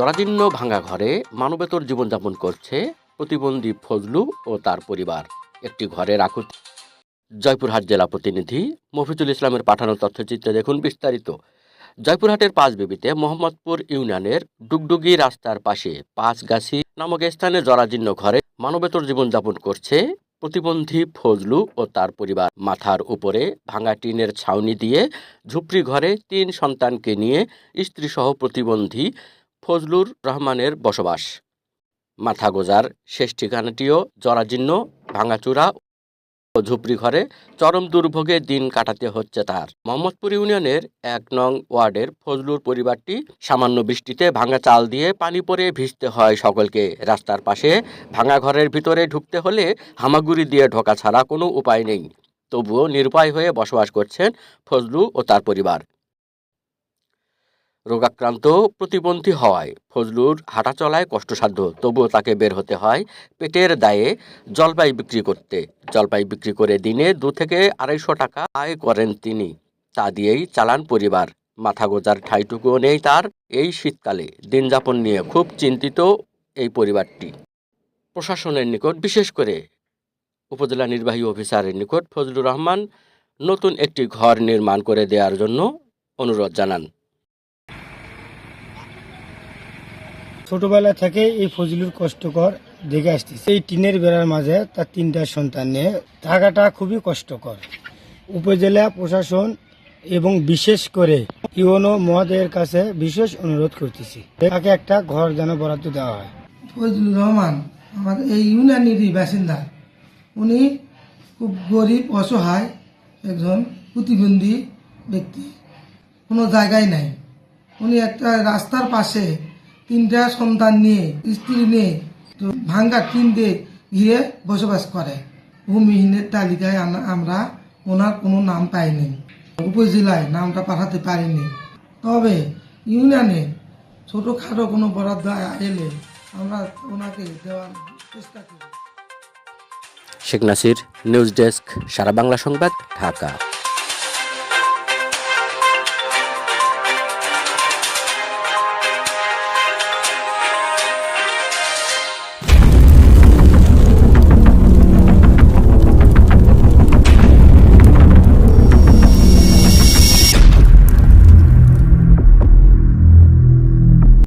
জরাজীর্ণ ভাঙা ঘরে মানবেতর জীবনযাপন করছে প্রতিবন্ধী ফজলু ও তার পরিবার। একটি ঘরে রাখুন। জয়পুরহাট জেলা প্রতিনিধি মফিজুল ইসলামের পাঠানো তথ্যচিত্রে দেখুন বিস্তারিত। জয়পুরহাটের পাঁচবিবিতে মোহাম্মদপুর ইউনিয়নের ডুগডুগি রাস্তার পাশে পাঁচগাছি নামক স্থানে জরাজীর্ণ ঘরে মানবেতর জীবনযাপন করছে প্রতিবন্ধী ফজলু ও তার পরিবার। মাথার উপরে ভাঙা টিনের ছাউনি দিয়ে ঝুপড়ি ঘরে ৩ সন্তানকে নিয়ে স্ত্রীসহ প্রতিবন্ধী ফজলুর রহমানের বসবাস। মাথা গোজার শেষ ঠিকানাটিও জরাজীর্ণ, ভাঙাচুরা ও ঝুপড়ি ঘরে চরম দুর্ভোগে দিন কাটাতে হচ্ছে তার। মোহাম্মদপুর ইউনিয়নের ১ নং ওয়ার্ডের ফজলুর পরিবারটি সামান্য বৃষ্টিতে ভাঙা চাল দিয়ে পানি পরে ভিজতে হয় সকলকে। রাস্তার পাশে ভাঙা ঘরের ভিতরে ঢুকতে হলে হামাগুড়ি দিয়ে ঢোকা ছাড়া কোনো উপায় নেই। তবুও নিরুপায় হয়ে বসবাস করছেন ফজলু ও তার পরিবার। রোগাক্রান্ত প্রতিবন্ধী হওয়ায় ফজলুর হাঁটা চলায় কষ্টসাধ্য, তবুও তাকে বের হতে হয় পেটের দায়ে জলপাই বিক্রি করতে। জলপাই বিক্রি করে দিনে ২ থেকে ২৫০ টাকা আয় করেন তিনি। তা দিয়েই চালান পরিবার। মাথা গোজার ঠাঁইটুকুও নেই তার। এই শীতকালে দিনযাপন নিয়ে খুব চিন্তিত এই পরিবারটি। প্রশাসনের নিকট, বিশেষ করে উপজেলা নির্বাহী অফিসারের নিকট ফজলুর রহমান নতুন একটি ঘর নির্মাণ করে দেওয়ার জন্য অনুরোধ জানান। ছোটবেলা থেকে এই ফজলুর কষ্টকর দেখে আসতেছে। এই টিনের বেড়ার মাঝে তার ৩টা সন্তান নিয়ে থাকাটা খুবই কষ্টকর। উপজেলা প্রশাসন এবং বিশেষ করে ইউনো মহোদয়ের কাছে বিশেষ অনুরোধ করতেছি, তাকে একটা ঘর যেন বরাদ্দ দেওয়া হয়। ফজলুর রহমান আমাদের এই ইউনিয়নেরই বাসিন্দা। উনি খুব গরিব, অসহায় একজন প্রতিবন্ধী ব্যক্তি, কোনো জায়গায় নাই। উনি একটা রাস্তার পাশে ৩টা সন্তান নিয়ে, স্ত্রী নিয়ে ভাঙ্গা টিন দিয়ে ঘিরে বসবাস করে। ভূমিহীনের তালিকায় আমরা ওনার কোনো নাম পাইনি, উপজেলায় নামটা পাঠাতে পারিনি। তবে ইউনিয়নে ছোটোখাটো কোনো বরাদ্দ এলে আমরা ওনাকে দেওয়ার চেষ্টা করি। শেখ নাসির, নিউজ ডেস্ক, সারা বাংলা সংবাদ, ঢাকা।